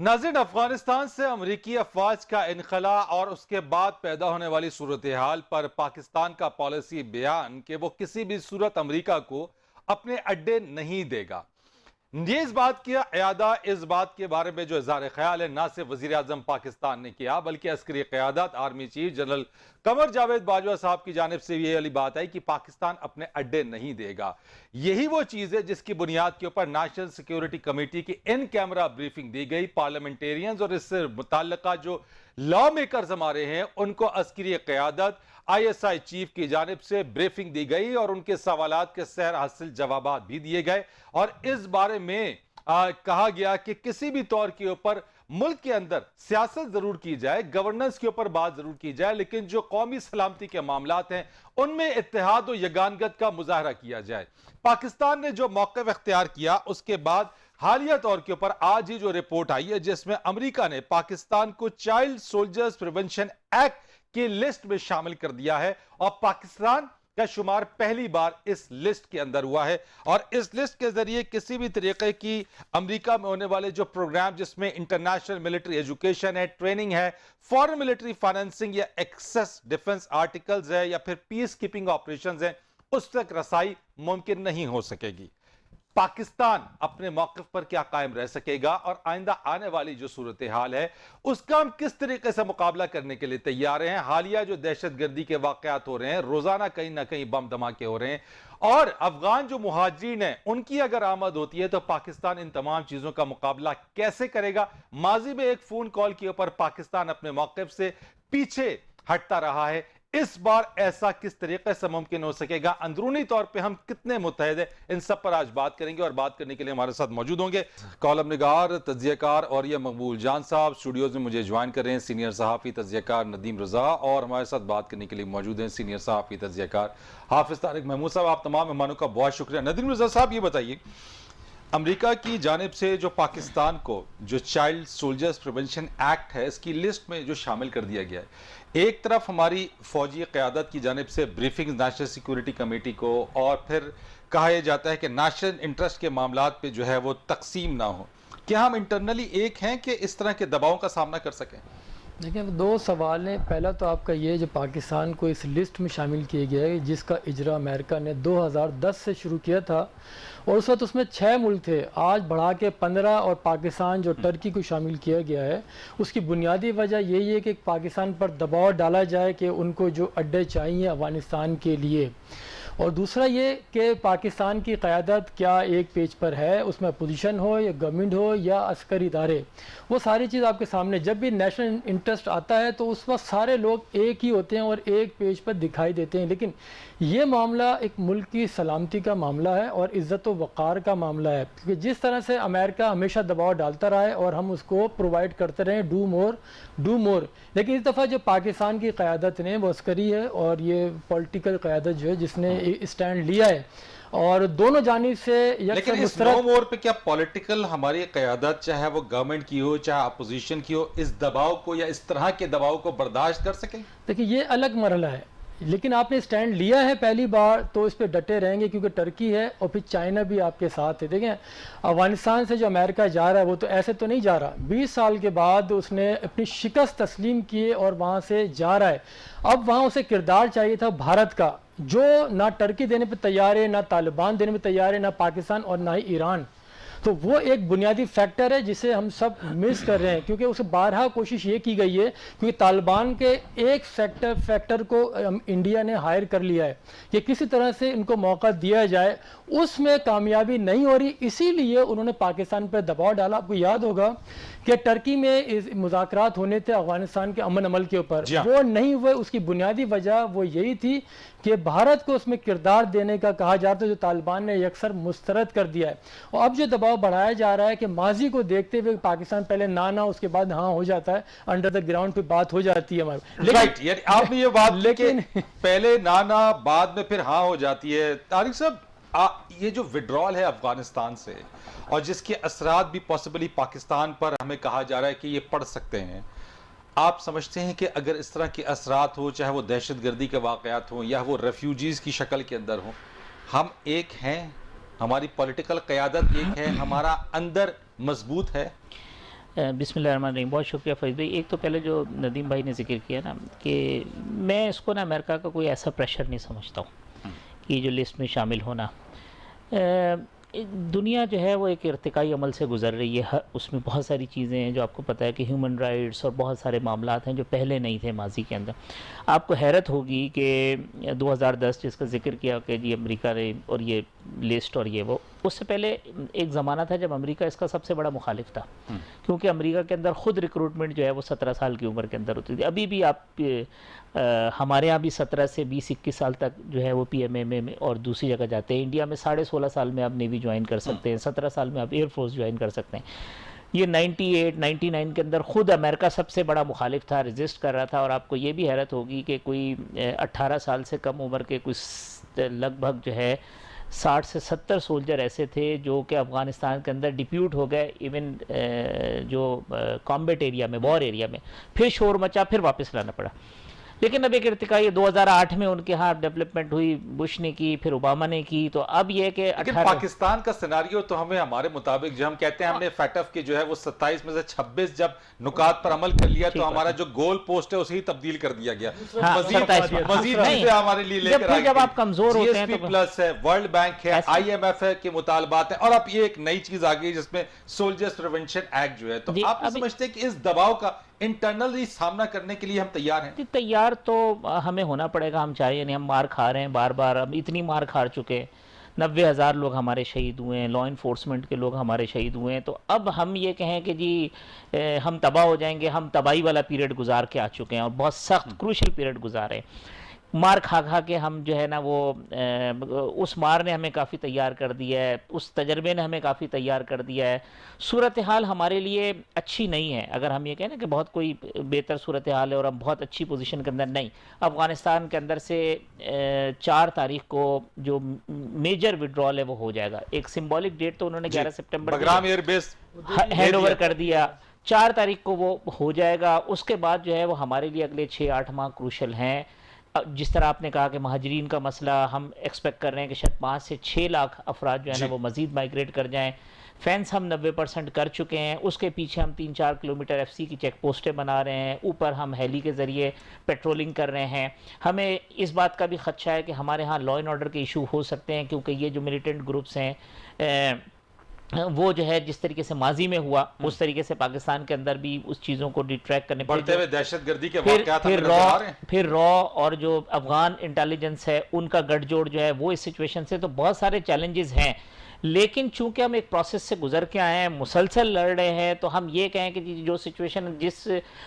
नाज़रीन, अफगानिस्तान से अमरीकी अफवाज का इनखला और उसके बाद पैदा होने वाली सूरत हाल पर पाकिस्तान का पॉलिसी बयान कि वो किसी भी सूरत अमरीका को अपने अड्डे नहीं देगा। ये इस बात की अयादा इस बात के बारे में जो इज़हार ख्याल है ना सिर्फ वज़ीर आज़म पाकिस्तान ने किया बल्कि Askari क़यादत army chief general Qamar Javed Bajwa साहब की जानिब से ये वाली बात आई कि पाकिस्तान अपने अड्डे नहीं देगा। यही वो चीज़ है जिसकी बुनियाद के ऊपर नेशनल सिक्योरिटी कमेटी की इन कैमरा ब्रीफिंग दी गई। पार्लियामेंटेरियंस और इससे मुतल्लिका जो लॉ मेकर्स हमारे हैं उनको अस्करी क़यादत आईएसआई चीफ की जानिब से ब्रीफिंग दी गई और उनके सवालात के सैर हासिल जवाब भी दिए गए और इस बारे में कहा गया कि किसी भी तौर के ऊपर मुल्क के अंदर सियासत जरूर की जाए, गवर्नेंस के ऊपर बात जरूर की जाए, लेकिन जो कौमी सलामती के मामलात हैं उनमें इत्तेहाद और यगानगत का मुजाहरा किया जाए। पाकिस्तान ने जो मौक़िफ़ इख्तियार किया उसके बाद हालिया तौर के ऊपर आज ही जो रिपोर्ट आई है जिसमें अमेरिका ने पाकिस्तान को चाइल्ड सोल्जर्स प्रिवेंशन एक्ट की लिस्ट में शामिल कर दिया है और पाकिस्तान का शुमार पहली बार इस लिस्ट के अंदर हुआ है और इस लिस्ट के जरिए किसी भी तरीके की अमेरिका में होने वाले जो प्रोग्राम जिसमें इंटरनेशनल मिलिट्री एजुकेशन है, ट्रेनिंग है, फॉरेन मिलिट्री फाइनेंसिंग या एक्सेस डिफेंस आर्टिकल्स है या फिर पीस कीपिंग ऑपरेशंस है, उस तक रसाई मुमकिन नहीं हो सकेगी। पाकिस्तान अपने मौक़िफ़ पर क्या कायम रह सकेगा और आइंदा आने वाली जो सूरत हाल है उसका हम किस तरीके से मुकाबला करने के लिए तैयार हैं। हालिया जो दहशतगर्दी के वाक़यात हो रहे हैं, रोजाना कहीं ना कहीं बम धमाके हो रहे हैं और अफगान जो मुहाजिरीन हैं उनकी अगर आमद होती है तो पाकिस्तान इन तमाम चीजों का मुकाबला कैसे करेगा। माजी में एक फोन कॉल के ऊपर पाकिस्तान अपने मौक़िफ़ से पीछे हटता रहा है, इस बार ऐसा किस तरीके से मुमकिन हो सकेगा, अंदरूनी तौर पे हम कितने मुत्तहिद हैं, इन सब पर आज बात करेंगे और बात करने के लिए हमारे साथ मौजूद होंगे कॉलम निगार, तज्जियाकार और ये मकबूल जान साहब। स्टूडियोज में मुझे ज्वाइन कर रहे हैं सीनियर सहाफ़ी तज्जियाकार नदीम रजा और हमारे साथ बात करने के लिए मौजूद हैं सीनियर सहाफ़ी तज्जियाकार हाफिज तारिक महमूद साहब। आप तमाम मेहमानों का बहुत शुक्रिया। नदीम रजा साहब, ये बताइए, अमेरिका की जानिब से जो पाकिस्तान को जो चाइल्ड सोल्जर्स प्रिवेंशन एक्ट है इसकी लिस्ट में जो शामिल कर दिया गया है, एक तरफ हमारी फौजी क़यादत की जानिब से ब्रीफिंग नेशनल सिक्योरिटी कमेटी को और फिर कहा यह जाता है कि नेशनल इंटरेस्ट के मामलात पे जो है वो तकसीम ना हो, क्या हम इंटरनली एक हैं कि इस तरह के दबाव का सामना कर सकें? देखिए, दो सवाल हैं। पहला तो आपका ये जो पाकिस्तान को इस लिस्ट में शामिल किया गया है जिसका इजरा अमेरिका ने 2010 से शुरू किया था और उस वक्त उसमें 6 मुल्क थे, आज बढ़ा के 15 और पाकिस्तान जो टर्की को शामिल किया गया है उसकी बुनियादी वजह यही है कि पाकिस्तान पर दबाव डाला जाए कि उनको जो अड्डे चाहिए अफ़गानिस्तान के लिए, और दूसरा ये कि पाकिस्तान की क़यादत क्या एक पेज पर है, उसमें अपोजिशन हो या गवर्नमेंट हो या अस्करी इदारे, वो सारी चीज़ आपके सामने। जब भी नेशनल इंटरेस्ट आता है तो उस वक्त सारे लोग एक ही होते हैं और एक पेज पर दिखाई देते हैं, लेकिन ये मामला एक मुल्क की सलामती का मामला है और इज़्ज़त व वक़ार का मामला है, क्योंकि जिस तरह से अमेरिका हमेशा दबाव डालता रहा है और हम उसको प्रोवाइड करते रहे डू मोर, लेकिन इस दफ़ा जो पाकिस्तान की क़यादत ने वो अस्करी है और ये पॉलिटिकल क़यादत जो है जिसने स्टैंड लिया है और दोनों जानिब से। लेकिन इस नो मोर पे क्या पॉलिटिकल हमारी क़यादत, चाहे वो गवर्नमेंट की हो चाहे अपोजिशन की हो, इस दबाव को या इस तरह के दबाव को बर्दाश्त कर सके? देखिए, ये अलग मरहला है, लेकिन आपने स्टैंड लिया है पहली बार तो इस पर डटे रहेंगे क्योंकि टर्की है और फिर चाइना भी आपके साथ है। देखें, अफ़गानिस्तान से जो अमेरिका जा रहा है वो तो ऐसे तो नहीं जा रहा, 20 साल के बाद उसने अपनी शिकस्त तस्लीम किए और वहाँ से जा रहा है। अब वहाँ उसे किरदार चाहिए था भारत का, जो ना टर्की देने पर तैयार है, ना तालिबान देने पर तैयार है, ना पाकिस्तान और ना ही ईरान। तो वो एक बुनियादी फैक्टर है जिसे हम सब मिस कर रहे हैं, क्योंकि उसे बारहा कोशिश ये की गई है, क्योंकि तालिबान के एक फैक्टर को इंडिया ने हायर कर लिया है कि किसी तरह से इनको मौका दिया जाए, उसमें कामयाबी नहीं हो रही, इसीलिए उन्होंने पाकिस्तान पर दबाव डाला। आपको याद होगा कि टर्की में इस मुज़ाकरात होने थे अफगानिस्तान के अमन अमल के ऊपर, वो नहीं हुए। उसकी बुनियादी वजह वो यही थी कि भारत को उसमें किरदार देने का कहा जाता है, जो तालिबान ने अक्सर मुस्तरद कर दिया है। और अब जो दबाव बढ़ाया जा रहा है कि माजी को देखते हुए पाकिस्तान पहले ना उसके बाद हाँ हो जाता है, अंडर द ग्राउंड पे बात हो जाती है हमारी। राइट, यानी आपने ये बात लेकिन पहले ना बाद में फिर हाँ हो जाती है। तारिक साहब, ये जो विड्रॉल है अफगानिस्तान से और जिसके असरात भी पॉसिबली पाकिस्तान पर हमें कहा जा रहा है कि ये पड़ सकते हैं, आप समझते हैं कि अगर इस तरह के असरात हो, चाहे वो दहशतगर्दी के वाक़यात हों या वो रेफ्यूजीज़ की शक्ल के अंदर हों, हम एक हैं, हमारी पॉलिटिकल क़यादत एक है, हमारा अंदर मजबूत है? बिस्मिल्लाहिर्रहमानिर्रहीम। बहुत शुक्रिया फरीद भाई। एक तो पहले जो नदीम भाई ने ज़िक्र किया ना कि मैं इसको ना अमेरिका का कोई ऐसा प्रेशर नहीं समझता हूँ कि जो लिस्ट में शामिल होना। दुनिया जो है वो एक इर्तिकाई अमल से गुज़र रही है। उसमें बहुत सारी चीज़ें हैं जो आपको पता है कि ह्यूमन राइट्स और बहुत सारे मामलात हैं जो पहले नहीं थे माजी के अंदर। आपको हैरत होगी कि 2010 जिसका ज़िक्र किया कि जी अमेरिका ने और ये लिस्ट और ये वो, उससे पहले एक ज़माना था जब अमेरिका इसका सबसे बड़ा मुखालिफ था, क्योंकि अमेरिका के अंदर ख़ुद रिक्रूटमेंट जो है वो 17 साल की उम्र के अंदर होती थी। अभी भी आप हमारे यहाँ भी 17 से 20-21 साल तक जो है वो PMMA में और दूसरी जगह जाते हैं। इंडिया में 16.5 साल में आप नेवी ज्वाइन कर सकते हैं, 17 साल में आप एयरफोर्स ज्वाइन कर सकते हैं। ये 98-99 के अंदर ख़ुद अमेरिका सबसे बड़ा मुखालिफ था, रजिस्ट कर रहा था। और आपको ये भी हैरत होगी कि कोई 18 साल से कम उम्र के कुछ लगभग जो है 60 से 70 सोल्जर ऐसे थे जो कि अफ़गानिस्तान के अंदर डिप्यूट हो गए, इवन जो कॉम्बैट एरिया में, वॉर एरिया में, फिर शोर मचा, फिर वापस लाना पड़ा। लेकिन अब एक इर्तिकाई 2008 में उनके यहाँ डेवलपमेंट हुई, बुश ने की, फिर ओबामा ने की। तो अब ये कि लेकिन पाकिस्तान का सिनारियो तो हमें हमारे मुताबिक जो हम कहते हैं हमने फैटफ के जो है वो 27 में से 26 जब नुकात पर अमल कर लिया तो हमारा जो गोल पोस्ट है उसे ही तब्दील कर दिया गया। मजीद चीजें हमारे लिए लेकर आए, जब आप कमजोर होते हैं GSP प्लस है, वर्ल्ड बैंक है, IMF है के मुतालबात है, और अब ये एक नई चीज आ गई जिसमें सोल्जर्स प्रिवेंशन एक्ट जो है। तो आप समझते हैं कि इस दबाव का इंटरनली सामना करने के लिए हम तैयार हैं? तैयार तो हमें होना पड़ेगा, हम चाहे नहीं। हम मार खा रहे हैं बार बार, हम इतनी मार खा चुके हैं। 90,000 लोग हमारे शहीद हुए हैं, लॉ इन्फोर्समेंट के लोग हमारे शहीद हुए हैं। तो अब हम ये कहें कि जी हम तबाह हो जाएंगे, हम तबाही वाला पीरियड गुजार के आ चुके हैं और बहुत सख्त क्रूशल पीरियड गुजारे हैं। मार खा खा के हम जो है ना वो उस मार ने हमें काफ़ी तैयार कर दिया है, उस तजर्बे ने हमें काफ़ी तैयार कर दिया है। सूरत हाल हमारे लिए अच्छी नहीं है। अगर हम ये कहें ना कि बहुत कोई बेहतर सूरत हाल है और हम बहुत अच्छी पोजीशन के अंदर, नहीं। अफ़गानिस्तान के अंदर से 4 तारीख को जो मेजर विड्रॉल है वो हो जाएगा। एक सिम्बॉलिक डेट तो उन्होंने 11 सितंबर बगराम एयरबेस हैंड ओवर कर दिया, 4 तारीख को वो हो जाएगा। उसके बाद जो है वो हमारे लिए अगले 6-8 माह क्रूशल हैं। जिस तरह आपने कहा कि महाजरीन का मसला, हम एक्सपेक्ट कर रहे हैं कि शायद 5 से 6 लाख अफराद जो है ना वो मज़ीद माइग्रेट कर जाएं। फेंस हम 90% कर चुके हैं। उसके पीछे हम 3-4 किलोमीटर FC की चेक पोस्टें बना रहे हैं। ऊपर हम हेली के ज़रिए पेट्रोलिंग कर रहे हैं। हमें इस बात का भी खदशा है कि हमारे यहाँ लॉ एंड ऑर्डर के इशू हो सकते हैं, क्योंकि ये जो मिलिटेंट ग्रुप्स हैं वो जो है जिस तरीके से माजी में हुआ उस तरीके से पाकिस्तान के अंदर भी उस चीज़ों को डिट्रैक्ट करने, बढ़ते हुए दहशतगर्दी के फिर रॉ और जो अफगान इंटेलिजेंस है उनका गठजोड़ जो है वो इस सिचुएशन से, तो बहुत सारे चैलेंजेस हैं। लेकिन चूंकि हम एक प्रोसेस से गुजर के आए हैं, मुसलसल लड़ रहे हैं, तो हम ये कहें कि जो सिचुएशन, जिस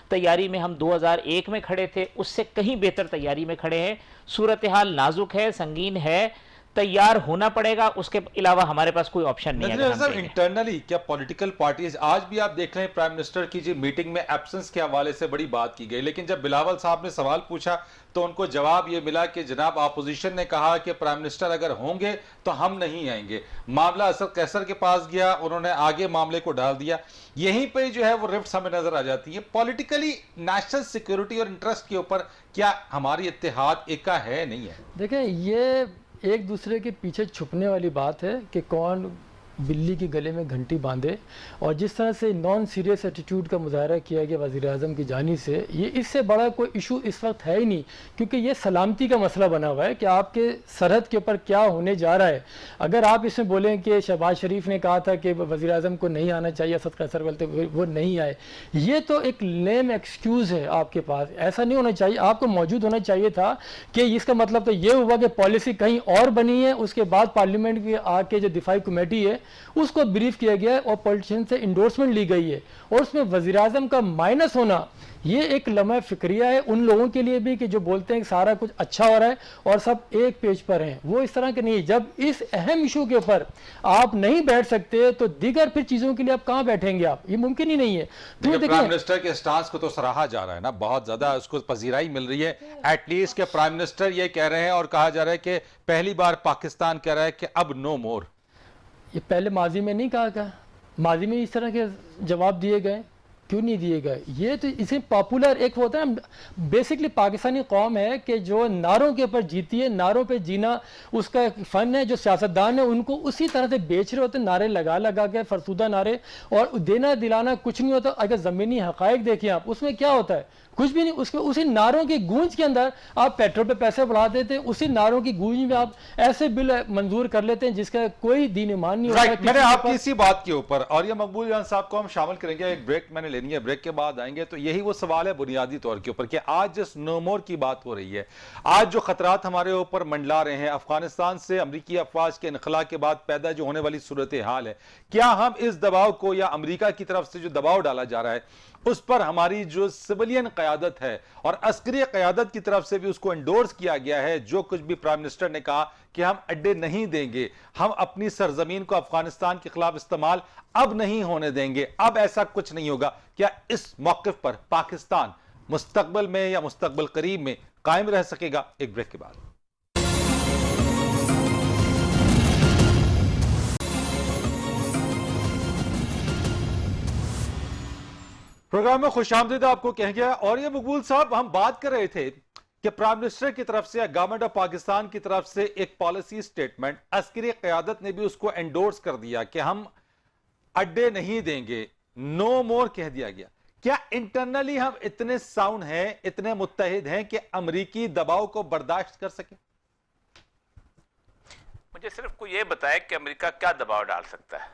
तैयारी में हम 2001 में खड़े थे उससे कहीं बेहतर तैयारी में खड़े हैं। सूरत हाल नाजुक है, संगीन है, तैयार होना पड़ेगा। उसके अलावा हमारे पास कोई ऑप्शन नहीं है। इंटरनली क्या पॉलिटिकल पार्टीज, आज भी आप देख रहे हैं प्राइम मिनिस्टर की जी मीटिंग में एब्सेंस के हवाले से बड़ी बात की गई, लेकिन जब बिलावल साहब ने सवाल पूछा तो उनको जवाब ये मिला कि जनाब अपोजिशन ने कहा कि प्राइम मिनिस्टर अगर होंगे तो हम नहीं आएंगे। मामला असद कैसर के पास गया, उन्होंने आगे मामले को डाल दिया। यहीं पे जो है वो रिफ्ट हमें नजर आ जाती है। पॉलिटिकली नेशनल सिक्योरिटी और इंटरेस्ट के ऊपर क्या हमारी इत्तेहाद एका है, नहीं है? देखिए, ये एक दूसरे के पीछे छुपने वाली बात है कि कौन बिल्ली के गले में घंटी बांधे। और जिस तरह से नॉन सीरियस एटीट्यूड का मुजाहरा किया गया वज़ीर आज़म की जानी से, ये इससे बड़ा कोई इशू इस वक्त है ही नहीं, क्योंकि ये सलामती का मसला बना हुआ है कि आपके सरहद के ऊपर क्या होने जा रहा है। अगर आप इसमें बोलें कि शहबाज शरीफ ने कहा था कि वज़ीर आज़म को नहीं आना चाहिए, असद कैसर बोलते वो नहीं आए, ये तो एक लेम एक्सक्यूज़ है आपके पास। ऐसा नहीं होना चाहिए, आपको मौजूद होना चाहिए था कि इसका मतलब तो ये हुआ कि पॉलिसी कहीं और बनी है, उसके बाद पार्लियामेंट की आके जो दिफाई कमेटी है उसको ब्रीफ किया गया है और पॉलिटिशियन से इंडोर्समेंट ली गई है, और उसमें वज़ीर आज़म का माइनस होना ये एक लम्हा फिक्रिया है उन लोगों के लिए भी कि जो बोलते हैं कि सारा कुछ अच्छा हो रहा है और सब एक पेज पर हैं। वो इस तरह के नहीं। जब इस अहम इशू के ऊपर आप नहीं बैठ सकते तो दीगर फिर चीज़ों के लिए आप कहाँ बैठेंगे? आप, ये मुमकिन ही नहीं है। तो प्राइम मिनिस्टर के स्टांस को तो सराहा जा रहा है ना, बहुत ज्यादा उसको पजीराई मिल रही है। एटलीस्ट के प्राइम मिनिस्टर ये कह रहे हैं और कहा जा रहा है कि पहली बार पाकिस्तान कह रहा है कि अब नो मोर। ये पहले माजी में नहीं कहा, माजी में इस तरह के जवाब दिए गए क्यों नहीं दिए गए? ये तो इसे पॉपुलर एक होता है ना, बेसिकली पाकिस्तानी कौम है कि जो नारों के ऊपर जीती है, नारों पे जीना उसका एक फन है। जो सियासतदान है उनको उसी तरह से बेच रहे होते, नारे लगा लगा के, फरसूदा नारे, और देना दिलाना कुछ नहीं होता। अगर ज़मीनी हक़ाइक़ देखिए आप, उसमें क्या होता है? कुछ भी नहीं। उसके उसी नारों की गूंज के अंदर आप पेट्रोल पे पैसे बढ़ा देते हैं, उसी नारों की गूंज में आप ऐसे बिल मंजूर कर लेते हैं जिसका कोई दीन ईमान नहीं होता। मैंने आपकी इसी बात के ऊपर, और ये मकबूल जान साहब को हम शामिल करेंगे, एक ब्रेक मैंने लेनी है, ब्रेक के बाद आएंगे। तो यही वो सवाल है बुनियादी तौर के ऊपर कि आज जिस नो मोर की बात हो रही है, आज जो खतरात हमारे ऊपर मंडला रहे हैं, अफगानिस्तान से अमरीकी अफवाज के इनखला के बाद पैदा जो होने वाली सूरत हाल है, क्या हम इस दबाव को, या अमरीका की तरफ से जो दबाव डाला जा रहा है उस पर हमारी जो सिविलियन क़यादत है और अस्करी क़यादत की तरफ से भी उसको एंडोर्स किया गया है, जो कुछ भी प्राइम मिनिस्टर ने कहा कि हम अड्डे नहीं देंगे, हम अपनी सरजमीन को अफगानिस्तान के खिलाफ इस्तेमाल अब नहीं होने देंगे, अब ऐसा कुछ नहीं होगा, क्या इस मौक़िफ़ पर पाकिस्तान मुस्तकबिल में या मुस्तकबिल करीब में कायम रह सकेगा? एक ब्रेक के बाद। प्रोग्राम में खुशामदीद आपको कहेंगे। और ये मकबूल साहब, हम बात कर रहे थे कि प्राइम मिनिस्टर की तरफ से या गवर्नमेंट ऑफ पाकिस्तान की तरफ से एक पॉलिसी स्टेटमेंट, अस्करी क़यादत ने भी उसको एंडोर्स कर दिया कि हम अड्डे नहीं देंगे, नो मोर कह दिया गया। क्या इंटरनली हम इतने साउंड हैं, इतने मुत्तहिद हैं कि अमरीकी दबाव को बर्दाश्त कर सके? मुझे सिर्फ कोई ये बताए कि अमेरिका क्या दबाव डाल सकता है,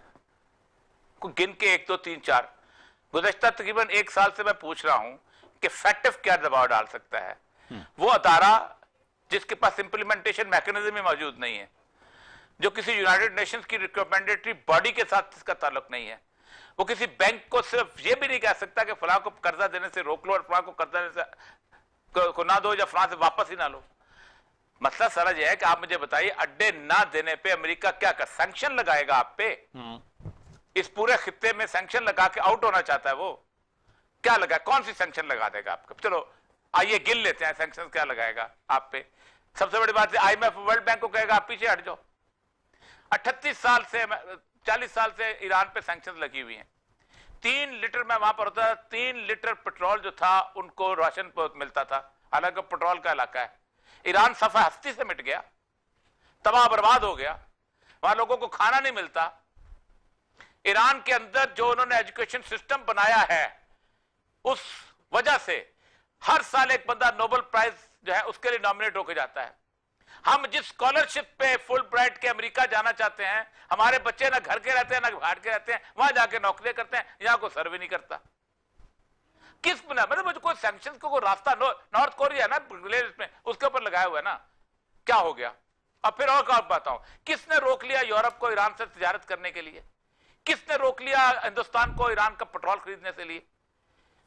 कोई गिन के 1 2 3 4। गुज़श्ता तकरीबन 1 साल से मैं पूछ रहा हूं कि फैक्टिव क्या दबाव डाल सकता है। वो अदारा जिसके पास इंप्लीमेंटेशन मैकेनिज्म ही मौजूद नहीं है, जो किसी यूनाइटेड नेशंस की रिकमेंडेटरी बॉडी के साथ इसका ताल्लुक नहीं है, वो किसी बैंक को सिर्फ ये भी नहीं कह सकता कि फलां को कर्जा देने से रोक लो और फलां को कर्जा देने से को ना दो या फलां से वापस ही ना लो। मसला सारा यह है कि आप मुझे बताइए, अड्डे ना देने पे अमेरिका क्या कर, सैंक्शन लगाएगा आप पे? इस पूरे खित्ते में सैंक्शन लगा के आउट होना चाहता है वो? क्या लगा, कौन सी सैंक्शन लगा देगा आपको? चलो आइए गिन लेते हैं सैंक्शन क्या लगाएगा आप पे। सबसे बड़ी बात है, IMF वर्ल्ड बैंक को कहेगा आप पीछे हट जाओ। 38 साल से 40 साल से ईरान पे सैंक्शन लगी हुई हैं। 3 लीटर, मैं वहां पर होता था, 3 लीटर पेट्रोल जो था उनको राशन मिलता था, हालांकि पेट्रोल का इलाका है। ईरान सफा हस्ती से मिट गया, तबाह बर्बाद हो गया, वहां लोगों को खाना नहीं मिलता। ईरान के अंदर जो उन्होंने एजुकेशन सिस्टम बनाया है, उस वजह से हर साल एक बंदा नोबेल प्राइज जो है उसके लिए नॉमिनेट होकर जाता है। हम जिस स्कॉलरशिप पे फुल ब्राइट के अमेरिका जाना चाहते हैं, हमारे बच्चे ना घर के रहते हैं ना बाहर के रहते हैं, वहां जाके नौकरियां करते हैं, यहां को सर्वे नहीं करता। किस बना, मतलब मुझे कोई सैंक्शन को कोई रास्ता, नॉर्थ कोरिया ना में उसके ऊपर लगाया हुआ है ना, क्या हो गया? अब फिर और क्या बताऊं, किसने रोक लिया यूरोप को ईरान से तिजारत करने के लिए? किसने रोक लिया हिंदुस्तान को ईरान का पेट्रोल खरीदने से लिए?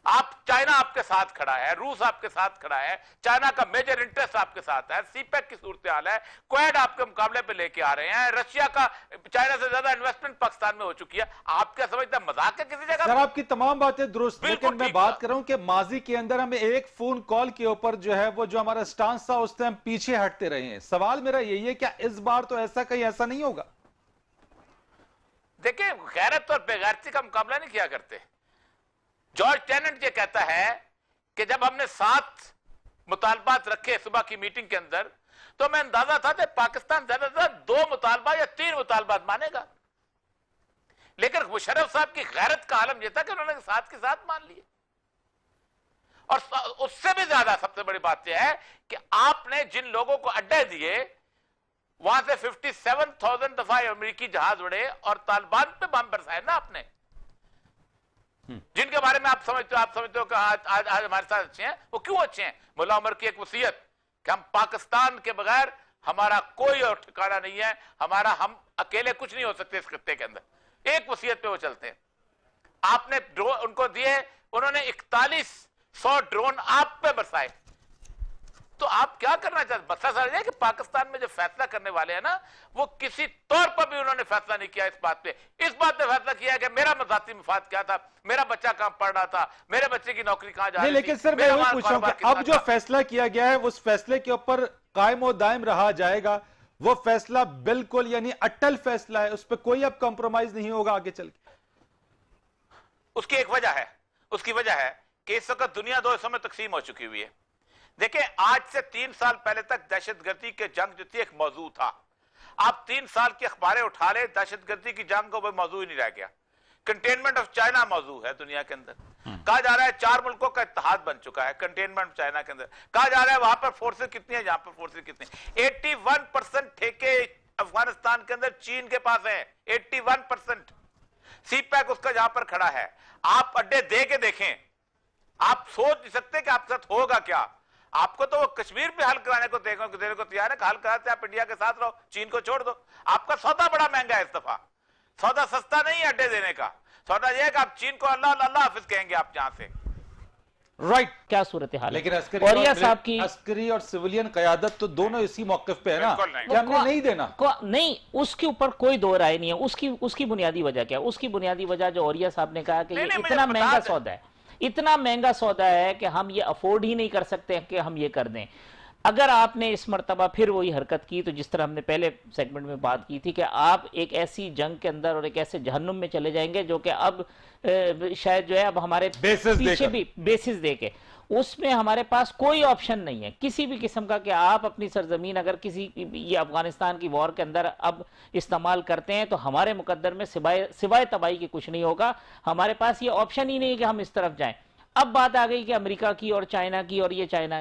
आप, चाइना आपके साथ खड़ा है, रूस आपके साथ खड़ा है, चाइना का मेजर इंटरेस्ट आपके साथ है, सीपेक की सूरत हाल है, क्वेड आपके मुकाबले पे लेके आ रहे हैं, रशिया का चाइना से ज्यादा इन्वेस्टमेंट पाकिस्तान में हो चुकी है। आप क्या समझते हैं मजाक है किसी जगह? सर आपकी तमाम बातें दुरुस्त, लेकिन मैं बात कर रहा हूं कि माजी के अंदर हमें एक फोन कॉल के ऊपर जो है वो जो हमारा स्टांस था उससे हम पीछे हटते रहे हैं। सवाल मेरा यही है, क्या इस बार तो ऐसा कहीं ऐसा नहीं होगा? देखिए, गैरत और बेगैरती का मुकाबला नहीं किया करते। जॉर्ज टेनेंट ये कहता है कि जब हमने 7 मुतालबात रखे सुबह की मीटिंग के अंदर, तो मैं अंदाजा था कि पाकिस्तान ज्यादातर 2 मुतालबा या 3 मुतालबात मानेगा, लेकिन मुशर्रफ साहब की गैरत का आलम यह था कि उन्होंने 7 के 7 मान लिए। और उससे भी ज्यादा सबसे बड़ी बात यह है कि आपने जिन लोगों को अड्डे दिए, वहां से 57,000 दफा अमेरिकी जहाज उड़े और तालिबान पे बम बरसाए ना आपने, जिनके बारे में आप समझते हो कि आज हमारे साथ अच्छे हैं। वो क्यों अच्छे हैं? मुल्ला उमर की एक वसीयत कि हम पाकिस्तान के बगैर हमारा कोई और ठिकाना नहीं है, हम अकेले कुछ नहीं हो सकते इस खित्ते के अंदर। एक वसीयत पे वो चलते हैं। आपने उनको दिए, उन्होंने 4100 ड्रोन आप पे बरसाए। तो आप क्या करना चाहते? मसला समझ है कि पाकिस्तान में जो फैसला करने वाले हैं ना, वो किसी तौर पर भी उन्होंने फैसला नहीं किया इस बात पे। इस बात पे फैसला किया कि मेरा मजाती मफाद क्या था, मेरा बच्चा कहां पढ़ रहा था, मेरे बच्चे की नौकरी कहां जा रही थी। लेकिन सर मैं वही पूछ रहा हूं कि अब जो फैसला किया गया है उस फैसले के ऊपर कायम और दायम रहा जाएगा? वो फैसला बिल्कुल यानी अटल फैसला है, उस पर कोई अब कॉम्प्रोमाइज नहीं होगा आगे चल के? उसकी एक वजह है, उसकी वजह है कि इस वक्त दुनिया दो हिस्सों में तकसीम हो चुकी हुई है। देखिए, आज से 3 साल पहले तक दहशतगर्दी के जंग जो थी एक मौजू था। आप 3 साल की अखबारें उठा ले, दहशतगर्दी की जंग को वो मौजू ही नहीं रह गया। कंटेनमेंट ऑफ चाइना मौजू है दुनिया के अंदर। कहा जा रहा है 4 मुल्कों का इत्तेहाद बन चुका है कंटेनमेंट ऑफ चाइना के अंदर। कहा जा रहा है वहां पर फोर्सेस कितनी है, यहां पर फोर्सेस कितनी। 81% ठेके अफगानिस्तान के अंदर चीन के पास है। 81% सीपैक उसका यहां पर खड़ा है। आप अड्डे दे के देखें, आप सोच नहीं सकते कि आपके साथ होगा क्या। आपको तो वो कश्मीर पे हल कराने को देने को तैयार है कि हल कराते आप इंडिया के साथ रहो, चीन को छोड़ दो। आपका सौदा बड़ा महंगा है इस दफा। सौदा सस्ता नहीं है अड्डे देने का। सौदा यह है कि आप चीन को अल्लाह अल्लाह हाफिज कहेंगे आप यहां से। राइट, क्या सूरत हाल है। लेकिन अस्करी और सिविलियन क़यादत तो दोनों इसी मौक़िफ़ पे है ना कि हमने नहीं देना। नहीं, उसके ऊपर कोई दो राय नहीं है। उसकी बुनियादी वजह क्या है? उसकी बुनियादी वजह जो औरिया साहब ने कहा कि ये इतना महंगा सौदा है, इतना महंगा सौदा है कि हम ये अफोर्ड ही नहीं कर सकते कि हम ये कर दें। अगर आपने इस मर्तबा फिर वही हरकत की, तो जिस तरह हमने पहले सेगमेंट में बात की थी कि आप एक ऐसी जंग के अंदर और एक ऐसे जहन्नुम में चले जाएंगे जो कि अब शायद जो है अब हमारे पीछे भी बेसिस देके उसमें हमारे पास कोई ऑप्शन नहीं है किसी भी किस्म का कि आप अपनी सरजमीन अगर किसी ये अफगानिस्तान की वॉर के अंदर अब इस्तेमाल करते हैं तो हमारे मुकद्दर में सिवाय तबाही के कुछ नहीं होगा। हमारे पास ये ऑप्शन ही नहीं है कि हम इस तरफ जाएं। अब बात आ गई कि अमेरिका की और चाइना की, और ये चाइना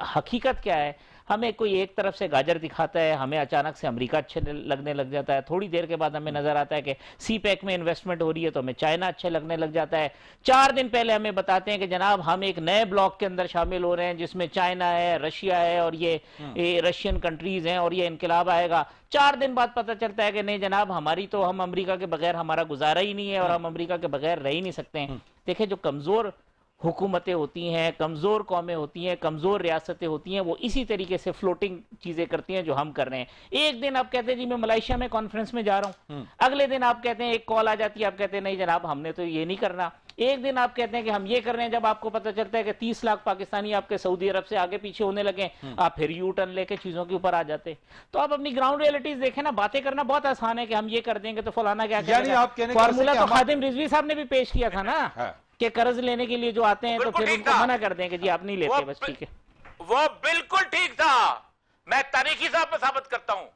हकीकत क्या है? हमें कोई एक तरफ से गाजर दिखाता है, हमें अचानक से अमेरिका अच्छे लगने लग जाता है। थोड़ी देर के बाद हमें नजर आता है कि सीपैक में इन्वेस्टमेंट हो रही है तो हमें चाइना अच्छे लगने लग जाता है। 4 दिन पहले हमें बताते हैं कि जनाब हम एक नए ब्लॉक के अंदर शामिल हो रहे हैं जिसमें चाइना है, रशिया है और ये रशियन कंट्रीज हैं और ये इनकलाब आएगा। 4 दिन बाद पता चलता है कि नहीं जनाब, हमारी तो हम अमेरिका के बगैर हमारा गुजारा ही नहीं है और हम अमेरिका के बगैर रह ही नहीं सकते हैं। देखिए, जो कमजोर हुकूमतें होती हैं, कमज़ोर कौमें होती हैं, कमज़ोर रियासतें होती हैं, वो इसी तरीके से फ्लोटिंग चीज़ें करती हैं जो हम कर रहे हैं। एक दिन आप कहते हैं जी मैं मलेशिया में कॉन्फ्रेंस में जा रहा हूँ, अगले दिन आप कहते हैं एक कॉल आ जाती है, आप कहते हैं नहीं जनाब हमने तो ये नहीं करना। एक दिन आप कहते हैं कि हम ये कर रहे हैं, जब आपको पता चलता है कि 30 लाख पाकिस्तानी आपके सऊदी अरब से आगे पीछे होने लगे, आप फिर यू टर्न लेके चीज़ों के ऊपर आ जाते। तो आप अपनी ग्राउंड रियलिटीज देखें ना। बातें करना बहुत आसान है कि हम ये कर देंगे तो फलाना क्या करेगा। फार्मूला तो खादिम रिजवी साहब ने भी पेश किया था ना कि कर्ज लेने के लिए जो आते हैं तो फिर उनको मना कर दें कि जी आप नहीं लेते, बस ठीक है। वो बिल्कुल ठीक था। मैं तारीखी साहब पे साबित करता हूं,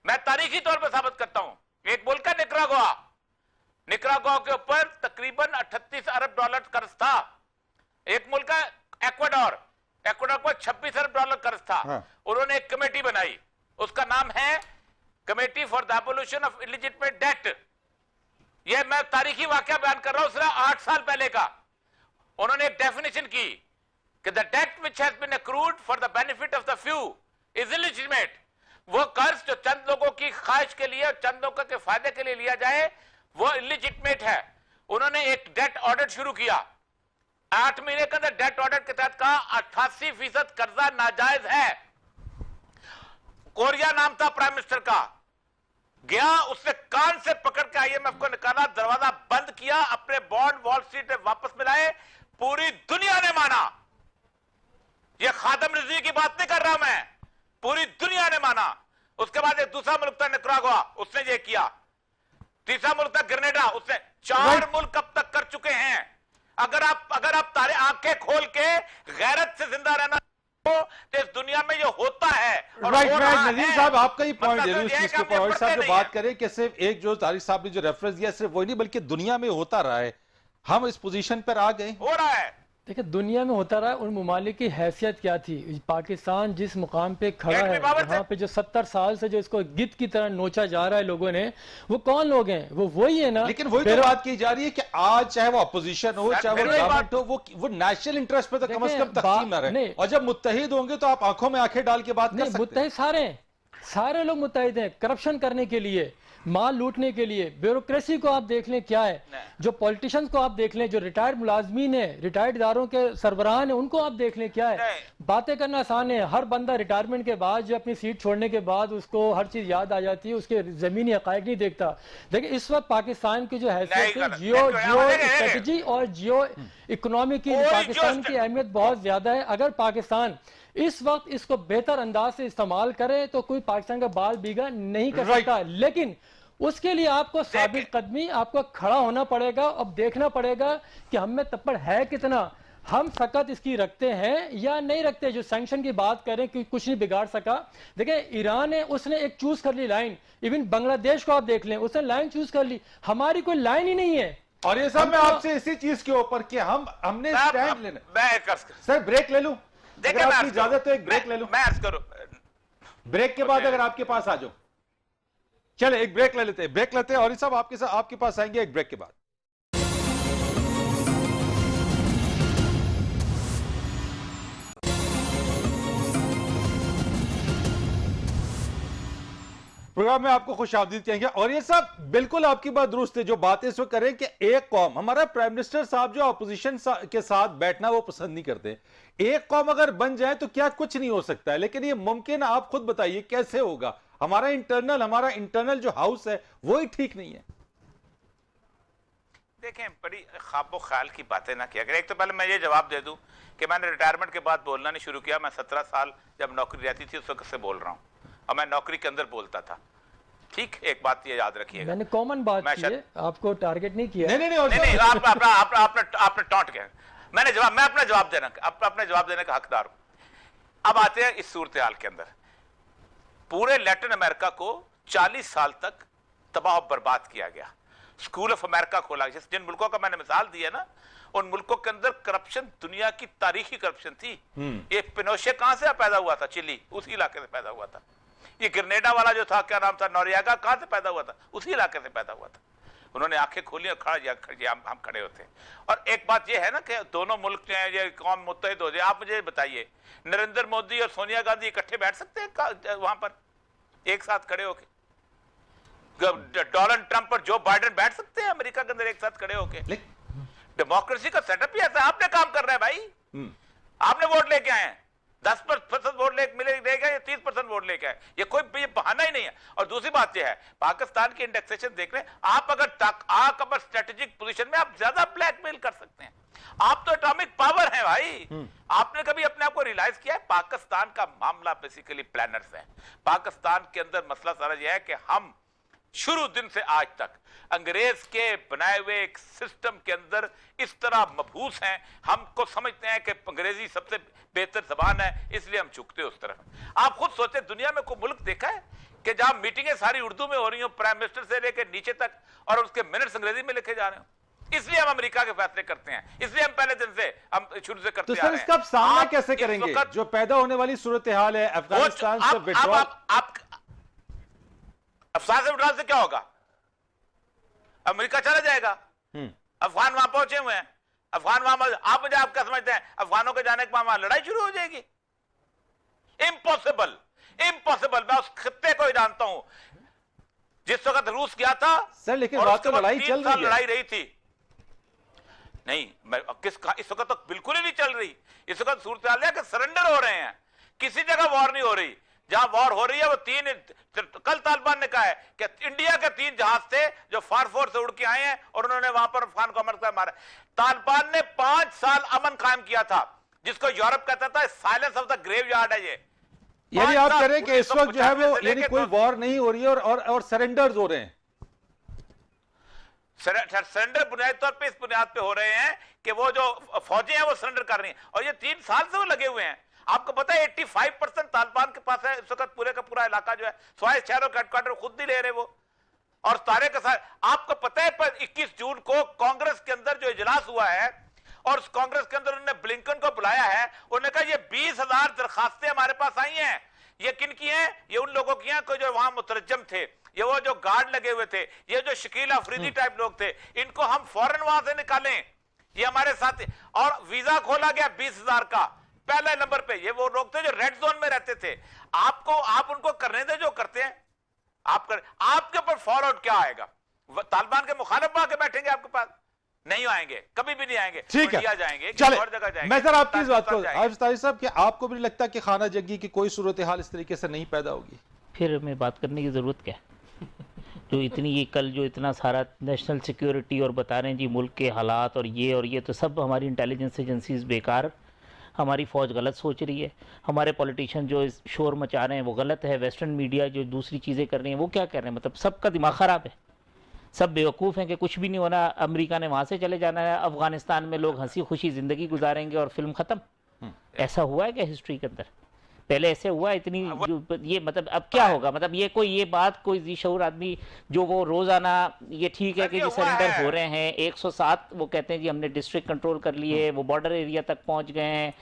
मैं तारीखी तौर पे साबित करता हूं। एक मुल्क है निकरागुआ, निकरागुआ के ऊपर तकरीबन 38 अरब डॉलर कर्ज था। एक मुल्क है एक्वाडोर, एक्वाडोर पर 26 अरब डॉलर कर्ज था। उन्होंने एक कमेटी बनाई, उसका नाम है committee for the abolition of illegitimate debt. ये मैं तारीखी वाकया बयान कर रहा हूं, सिर्फ 8 साल पहले का। उन्होंने एक डेफिनेशन की कि the debt which has been accrued for the benefit of the few is illegitimate. वो कर्ज जो चंद लोगों की ख्वाहिश के लिए और चंद लोगों के फायदे के लिए लिया जाए वो इलिजिटिमेट है। उन्होंने एक डेट ऑडिट शुरू किया। 8 महीने के अंदर डेट ऑडिट के तहत कहा 88% कर्जा नाजायज है। कोरिया नाम था प्राइम मिनिस्टर का, गया उसने कान से पकड़ के IMF को निकाला, दरवाजा बंद किया, अपने बॉन्ड वॉल स्ट्रीट में वापस मिलाए। पूरी दुनिया ने माना। यह खादिम रिजवी की बात नहीं कर रहा मैं, पूरी दुनिया ने माना। उसके बाद एक दूसरा मुल्क था निकरागुआ, उसने ये किया। तीसरा मुल्क था ग्रेनेडा, उसने 4 मुल्क अब तक कर चुके हैं। अगर आप तारे आंखें खोल के गैरत से जिंदा रहना तो इस दुनिया में ये होता है। राइट, नजीम साहब आपका ही पॉइंट है उस चीज के ऊपर। और साहब जो बात करें कि सिर्फ एक जो तारिक साहब ने जो रेफरेंस दिया सिर्फ वही नहीं बल्कि दुनिया में होता रहा है। हम इस पोजीशन पर आ गए, हो रहा है। देखिए दुनिया में होता रहा, उन ममालिक की हैसियत क्या थी। पाकिस्तान जिस मुकाम पे खड़ा है, वहाँ पे जो 70 साल से जो इसको गिद्ध की तरह नोचा जा रहा है लोगों ने, वो कौन लोग हैं? वो वही है ना। लेकिन वही तो बात की जा रही है कि आज चाहे वो अपोजिशन हो चाहे वो गवर्नमेंट हो, वो नेशनल इंटरेस्ट पे तो कम से कम तकसीम न रहे। और जब मुत्तहिद होंगे तो आप आंखों में आंखें डाल के बात कर सकते हैं। मुत्तहिद सारे लोग मुत्तहिद हैं करप्शन करने के लिए, माल लूटने के लिए। ब्यूरोक्रेसी को आप देख लें क्या है, जो पॉलिटिशियंस को आप देख लें, जो रिटायर्ड मुलाजमीन है, रिटायर्ड इदारों के सरबराहान है, उनको आप देख लें क्या है। बातें करना आसान है। हर बंदा रिटायरमेंट के बाद जो अपनी सीट छोड़ने के बाद उसको हर चीज याद आ जाती है, उसके जमीनी हकायक नहीं देखता। देखिए इस वक्त पाकिस्तान की जो हैसियत है, जियो स्ट्रेटजी और जियो इकोनॉमी की पाकिस्तान की अहमियत बहुत ज्यादा है। अगर पाकिस्तान इस वक्त इसको बेहतर अंदाज से इस्तेमाल करे तो कोई पाकिस्तान का बाल बीगा नहीं कर सकता। लेकिन उसके लिए आपको साबित कदमी, आपको खड़ा होना पड़ेगा। अब देखना पड़ेगा कि हम में तप्पड़ है कितना, हम सकत इसकी रखते हैं या नहीं रखते। जो सैंक्शन की बात करें कि कुछ नहीं बिगाड़ सका, देखिए ईरान है, उसने एक चूज कर ली लाइन। इवन बांग्लादेश को आप देख लें, उसने लाइन चूज कर ली, हमारी कोई लाइन ही नहीं है। और ये सब मैं आपसे इसी चीज के ऊपर कि हमने स्टैंड लेना। मैं सर ब्रेक ले लूं, अगर आपकी इजाजत तो एक ब्रेक ले लूं। मैं अर्ज करूं, ब्रेक के बाद अगर आपके पास आ जाओ, चले एक ब्रेक ले लेते हैं, ब्रेक लेते हैं और ये सब आपके पास आएंगे एक ब्रेक के बाद। प्रोग्राम में आपको खुशामदीद कहेंगे। और ये सब बिल्कुल आपकी बात दुरुस्त है जो बातें इस वक्त करें कि एक कौम, हमारा प्राइम मिनिस्टर साहब जो अपोजिशन के साथ बैठना वो पसंद नहीं करते। एक कौम अगर बन जाए तो क्या कुछ नहीं हो सकता है, लेकिन ये मुमकिन, आप खुद बताइए कैसे होगा। हमारा इंटरनल जो हाउस है वो ही ठीक नहीं है। देखें, बड़ी ख्वाबो ख्याल की बातें ना किया करें। एक तो पहले मैं ये जवाब दे दूं कि मैंने रिटायरमेंट के बाद बोलना नहीं शुरू किया। मैं 17 साल जब नौकरी रहती थी उस वक्त से बोल रहा हूं, और मैं नौकरी के अंदर बोलता था। ठीक, एक बात ये याद रखिएगा, मैंने कॉमन बात की है, आपको टारगेट नहीं किया। नहीं, आपने टॉन्ट किया। मैं अपना जवाब देने का हकदार हूं। अब आते हैं इस सूरत हाल के अंदर। पूरे लैटिन अमेरिका को 40 साल तक तबाह बर्बाद किया गया। स्कूल ऑफ अमेरिका खोला, जिन मुल्कों का मैंने मिसाल दी है ना, उन मुल्कों के अंदर करप्शन दुनिया की तारीखी करप्शन थी। ये पिनोशे कहां से पैदा हुआ था? चिली, उसी इलाके से पैदा हुआ था। ये ग्रेनेडा वाला जो था, क्या नाम था, नोरियागा, कहां से पैदा हुआ था? उसी इलाके से पैदा हुआ था। उन्होंने आंखें खोली और हम खड़े होते हैं। और एक बात ये है ना कि दोनों मुल्क जो है ये कौम मुत्तहिद हो जाए। आप मुझे बताइए, नरेंद्र मोदी और सोनिया गांधी इकट्ठे बैठ सकते हैं वहां पर एक साथ खड़े होके? डोनाल्ड ट्रंप और जो बाइडेन बैठ सकते हैं अमेरिका के अंदर एक साथ खड़े होके? डेमोक्रेसी का सेटअप ही ऐसा। आपने काम कर रहे हैं भाई, आपने वोट लेके आए हैं, 10% वोट लेके आए, 30% वोट लेके आए। ये कोई बहाना ही नहीं है। और दूसरी बात यह है, पाकिस्तान की इंडेक्सेशन देख रहे हैं आप। अगर स्ट्रेटेजिक पोजीशन में आप ज्यादा ब्लैकमेल कर सकते हैं। आप तो एटॉमिक पावर हैं भाई। आपने कभी अपने आप को रियलाइज किया है? पाकिस्तान का मामला बेसिकली प्लानर्स है। पाकिस्तान के अंदर मसला सारा यह है कि हम शुरू दिन से आज तक अंग्रेज के बनाए हुए एक सिस्टम के अंदर इस तरह मबहूस हैं। हमको समझते हैं कि अंग्रेजी सबसे बेहतर जबान है, इसलिए हम झुकते उस तरफ। आप खुद सोचे, दुनिया में कोई मुल्क देखा है कि जहां मीटिंगें सारी उर्दू में हो रही हो, प्राइम मिनिस्टर से लेकर नीचे तक, और उसके मिनट्स अंग्रेजी में लिखे जा रहे हो? इसलिए हम अमेरिका के फैसले करते हैं, इसलिए हम पहले दिन से, हम शुरू से करते तो सर इसका सामना कैसे करेंगे? जो पैदा होने वाली सूरत हाल है अफगानिस्तान से विड्रॉल, अफगान से विड्रॉल से क्या होगा? अमेरिका चला जाएगा। अफगान वहां पहुंचे हुए हैं, अफगान वहां, आप क्या समझते हैं अफगानों के जाने के बाद वहां लड़ाई शुरू हो जाएगी? Impossible, impossible. मैं उस खित्ते को ही जानता हूं जिस वक्त रूस गया था सर, लेकिन बात तो लड़ाई चल रही है। लड़ाई रही थी नहीं, मैं इस वक्त तो बिल्कुल ही नहीं चल रही। इस वक्त सूरत हाल है कि सरेंडर हो रहे हैं, किसी जगह वॉर नहीं हो रही। जहां वॉर हो रही है वो कल तालिबान ने कहा है कि इंडिया के 3 जहाज थे जो फारफोर से उड़ के आए हैं और उन्होंने वहां पर अफगान को अमर मारा। तालिबान ने 5 साल अमन कायम किया था, जिसको यूरोप कहता था silence of the graveyard है। ये यानी आप कह रहे हैं कि इस वक्त जो है वो यानी कोई वॉर नहीं हो रही है और सरेंडर्स हो रहे हैं। सरेंडर बुनियादी तौर पे इस बुनियाद पे हो रहे हैं कि वो जो फौजें हैं वो सरेंडर कर रही हैं, और ये 3 साल से वो लगे हुए हैं। आपको पता है 85% तालिबान के पास है इस वक्त। पूरे का पूरा इलाका जो है, स्वाय शहरों का हेडक्वार्टर खुद नहीं ले रहे वो, और सारे के सारे। आपको पता है पर 21 जून को कांग्रेस के अंदर जो इजलास हुआ है, और उस कांग्रेस के अंदर उन्होंने ब्लिंकन को बुलाया है। उन्होंने कहा ये 20,000 दरखास्तें हमारे पास आई हैं। ये किन की हैं? ये उन लोगों की हैं जो वहां मुतरज्जम थे, ये वो जो गार्ड लगे हुए थे, ये जो शकील अफरीदी टाइप लोग थे, इनको हम फौरन वहां से निकालें। ये हमारे साथ, और वीजा खोला गया 20,000 का पहले नंबर पे। ये वो लोग थे जो रेड जोन में रहते थे। आप उनको करने दे जो करते हैं। आपके ऊपर फॉरवर्ड क्या आएगा? तालिबान के मुखालिफ आके बैठेंगे आपके पास? नहीं आएंगे, कभी भी नहीं आएंगे। ठीक है, जाएंगे, चले और जगह जाएंगे। मैं सर आपकी इस बात को साहब कि आपको भी लगता है कि खाना जंगी की कोई सूरत हाल इस तरीके से नहीं पैदा होगी? फिर हमें बात करने की ज़रूरत क्या है? जो इतनी ये कल जो इतना सारा नेशनल सिक्योरिटी और बता रहे हैं जी मुल्क के हालात और ये तो सब हमारी इंटेलिजेंस एजेंसीज बेकार हमारी फ़ौज गलत सोच रही है, हमारे पॉलिटिशियन जो इस शोर मचा रहे हैं वो गलत है, वेस्टर्न मीडिया जो दूसरी चीज़ें कर रही हैं वो क्या कर रहे हैं, मतलब सबका दिमाग ख़राब है, सब बेवकूफ़ हैं कि कुछ भी नहीं होना, अमेरिका ने वहाँ से चले जाना है, अफ़गानिस्तान में लोग हंसी खुशी ज़िंदगी गुजारेंगे और फिल्म ख़त्म। ऐसा हुआ है क्या हिस्ट्री के अंदर? पहले ऐसे हुआ इतनी ये मतलब अब क्या होगा, मतलब ये बात कोई ज़ी-शऊर आदमी जो वो रोज़ाना ये ठीक है कि जी सरेंडर हो रहे हैं 107 वो कहते हैं जी हमने डिस्ट्रिक्ट कंट्रोल कर लिए, वो बॉर्डर एरिया तक पहुंच गए हैं,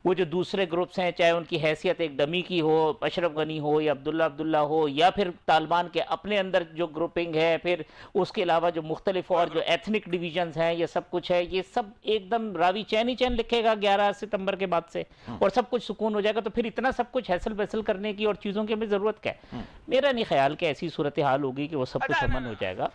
वो जो दूसरे ग्रुप्स हैं चाहे उनकी हैसियत एक डमी की हो, अशरफ गनी हो या अब्दुल्ला हो या फिर तालिबान के अपने अंदर जो ग्रुपिंग है, फिर उसके अलावा जो मुख्तलिफ और जो एथनिक डिवीजन्स हैं ये सब कुछ है, ये सब एकदम रावी चैन ही चैन लिखेगा 11 सितंबर के बाद से और सब कुछ सुकून हो जाएगा। तो फिर इतना सब कुछ हैसल वैसल करने की और चीज़ों की हमें ज़रूरत क्या है? मेरा नहीं ख्याल कि ऐसी सूरत हाल होगी कि वो सब कुछ अमन हो जाएगा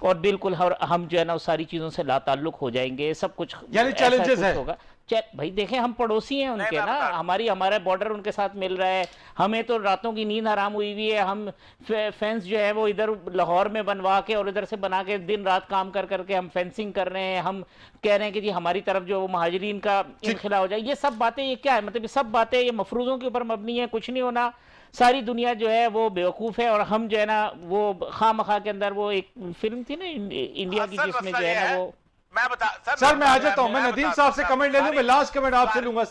और बिल्कुल हम जो है ना उस सारी चीज़ों से लाताल्लुक हो जाएंगे, सब कुछ यानी चैलेंजेस है होगा। भाई देखें हम पड़ोसी हैं उनके ना, हमारा बॉर्डर उनके साथ मिल रहा है, हमें तो रातों की नींद हराम हुई हुई है, हम फेंस जो है वो इधर लाहौर में बनवा के और इधर से बना के दिन रात काम कर करके हम फेंसिंग कर रहे हैं, हम कह रहे हैं कि जी हमारी तरफ जो महाजरीन का इनखिला हो जाए। ये सब बातें ये क्या है, मतलब ये सब बातें ये मफरूज़ों के ऊपर मबनी है, कुछ नहीं होना, सारी दुनिया जो है वो बेवकूफ़ है और हम जो है ना वो खामखा के अंदर वो एक फिल्म थी ना इंडिया की जिसमें जो है ना वो मैं बता सर मैं आ जाता हूं, मैं नदीम साहब से कमेंट ले लूं, मैं लास्ट कमेंट आपसे लूंगा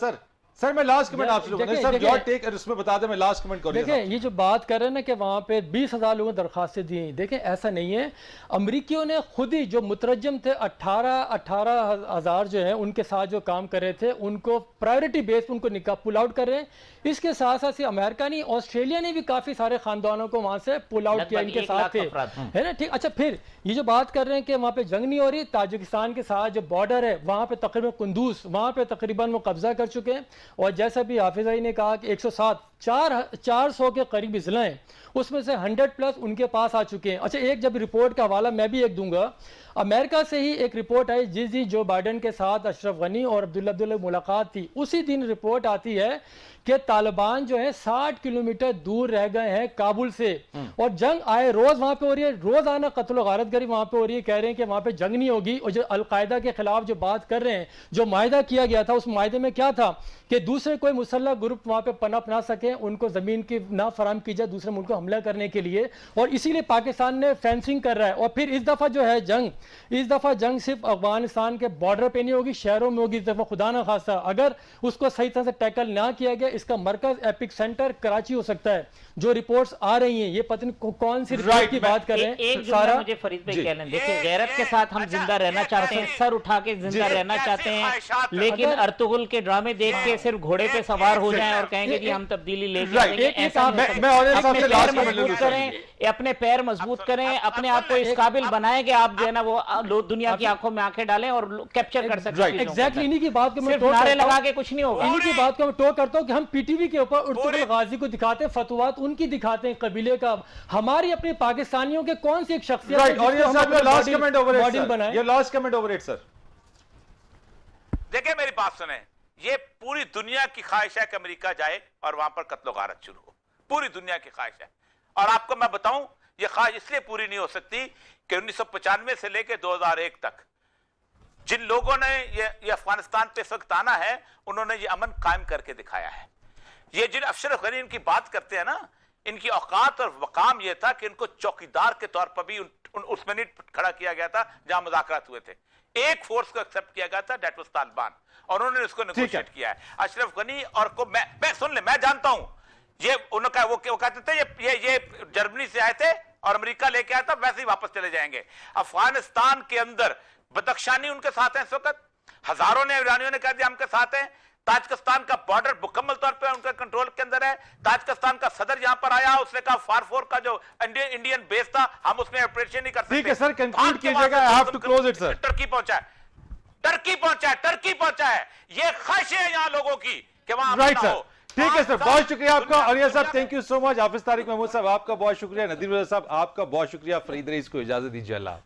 सर मैं लास्ट कमेंट आपसे लूंगा सर, योर टेक और उसमें बता दें, मैं लास्ट कमेंट करूंगा। देखें ये जो बात कर रहे हैं ना कि वहाँ पे 20,000 लोगों ने दरखास्तें दी, देखें ऐसा नहीं है, अमरीकियों ने खुद ही जो मुतरजम थे 18,000 जो है उनके साथ जो काम कर रहे थे उनको प्रायोरिटी बेस पर उनको निकाह पुल आउट कर रहे हैं। इसके साथ साथ अमेरिका नहीं ऑस्ट्रेलिया ने भी काफ़ी सारे खानदानों को वहाँ से पुल आउट किया, इनके साथ थे, है ना, ठीक। अच्छा फिर ये जो बात कर रहे हैं कि वहाँ पे जंग नहीं हो रही, ताजिकिस्तान के साथ जो बॉर्डर है वहाँ पे तकरीबन कुंदूज वहाँ पे तकरीबन वो कब्जा कर चुके हैं और जैसा भी हाफिज भाई ने कहा कि 107 400 के करीब अजला हैं, उसमें से 100+ उनके पास आ चुके हैं। अच्छा एक जब रिपोर्ट का हवाला मैं भी एक दूंगा, अमेरिका से ही एक रिपोर्ट आई जिस दिन जो बाइडन के साथ अशरफ गनी और अब्दुल्ला मुलाकात थी उसी दिन रिपोर्ट आती है कि तालिबान जो है 60 किलोमीटर दूर रह गए हैं काबुल से और जंग आए रोज वहां पे हो रही है, रोजाना कत्ल गारतगरी वहां पे हो रही है, कह रहे हैं कि वहां पे जंग नहीं होगी। और जो अलकायदा के खिलाफ जो बात कर रहे हैं, जो माहिदा किया गया था उस माहिदे में क्या था कि दूसरे कोई मुसल्लह ग्रुप वहां पे पनाह अपना सके, उनको जमीन की ना फराम की जाए दूसरे मुल्क को हमला करने के लिए, और इसीलिए पाकिस्तान ने फेंसिंग कर रहा है। और फिर इस दफा जो है इस दफा जंग सिर्फ अफगानिस्तान के बॉर्डर पे नहीं होगी, शहरों में होगी। इस दफा खुदा ना खासा अगर उसको सही तरह से टैकल ना किया गया, इसका मरकज एपिक सेंटर कराची हो सकता है। जो रिपोर्ट्स आ रही हैं, ये पता नहीं कौन सी रिपोर्ट की बात कर रहे हैं। एक सारा मुझे फरीद भाई कह लें, देखिए गैरत के साथ हम जिंदा रहना चाहते हैं, सर उठा के जिंदा रहना चाहते हैं, लेकिन अर्तुगरुल के ड्रामे देख के सिर्फ घोड़े पे सवार हो जाएं और कहेंगे कि हम तब्दीली लेके आएंगे, ऐसा मजबूत करें, अपने पैर मजबूत करें, अपने आप को इस काबिल बनाएं कि आप जो है ना वो दुनिया की आंखों में आंखें डालें और कैप्चर कर सकें। एग्जैक्टली इन्हीं की बात को मैं नारे लगा के कुछ नहीं होगा। इन्हीं की बात को मैं टोक करता हूं कि हम पीटीवी के ऊपर अर्तुगरुल गाजी को दिखाते हैं, फतवात उनकी दिखाते हैं कबीले का, हमारी अपने पाकिस्तानियों के कौन सी एक शख्सियत है लास्ट कमेंट ओवर मॉडल बनाए। ये last comment over it sir. देखिए मेरी बात सुने, ये पूरी दुनिया की ख्वाहिश है कि अमेरिका जाए और वहां पर कत्लो गारत शुरू हो, पूरी दुनिया की ख्वाहिश है। और आपको मैं बताऊं ये ख्वाहिश इसलिए पूरी नहीं हो सकती कि 1995 से लेकर 2001 तक जिन लोगों ने ये अफगानिस्तान पे इस वक्त आना है, उन्होंने ये अमन कायम करके दिखाया है। ये जिन अशरफ गनी इनकी बात करते हैं ना, इनकी औकात और वकाम यह था कि इनको चौकीदार के तौर पर भी उसमें नहीं खड़ा किया गया था जहां मुज़ाकरात हुए थे। एक फोर्स को एक्सेप्ट किया गया था, दैट वाज तालिबान, और उन्होंने उसको नेगोशिएट किया है। अशरफ गनी और को मैं सुन ले, मैं जानता हूं ये उनका वो कहते थे ये जर्मनी से आए थे और अमेरिका लेके आया था, वैसे ही वापस चले जाएंगे। अफगानिस्तान के अंदर बदख्शानी उनके साथ है इस वक्त, हजारों ने ईरानियों ने कह दिया हमके साथ हैं। ताजिकिस्तान का बॉर्डर मुकम्मल तौर पे उनके कंट्रोल के अंदर है। ताजिकिस्तान का सदर यहां पर आया, उसने कहा फारफोर का जो इंडियन बेस था हम उसमें ऑपरेशन नहीं कर सकते। ठीक है सर, कंक्लूड कीजिएगा, I have to close it sir. Turkey पहुंचा है, ये ख्वाहिश है यहां लोगों की कि वहां राइट सर। ठीक है सर, बहुत शुक्रिया आपका। अरिया साहब थैंक यू सो मच। हाफिज तारिक महमूद साहब आपका बहुत शुक्रिया। नदीम रजा साहब आपका बहुत शुक्रिया। फरीद रईस को इजाजत दीजिए। अल्लाह।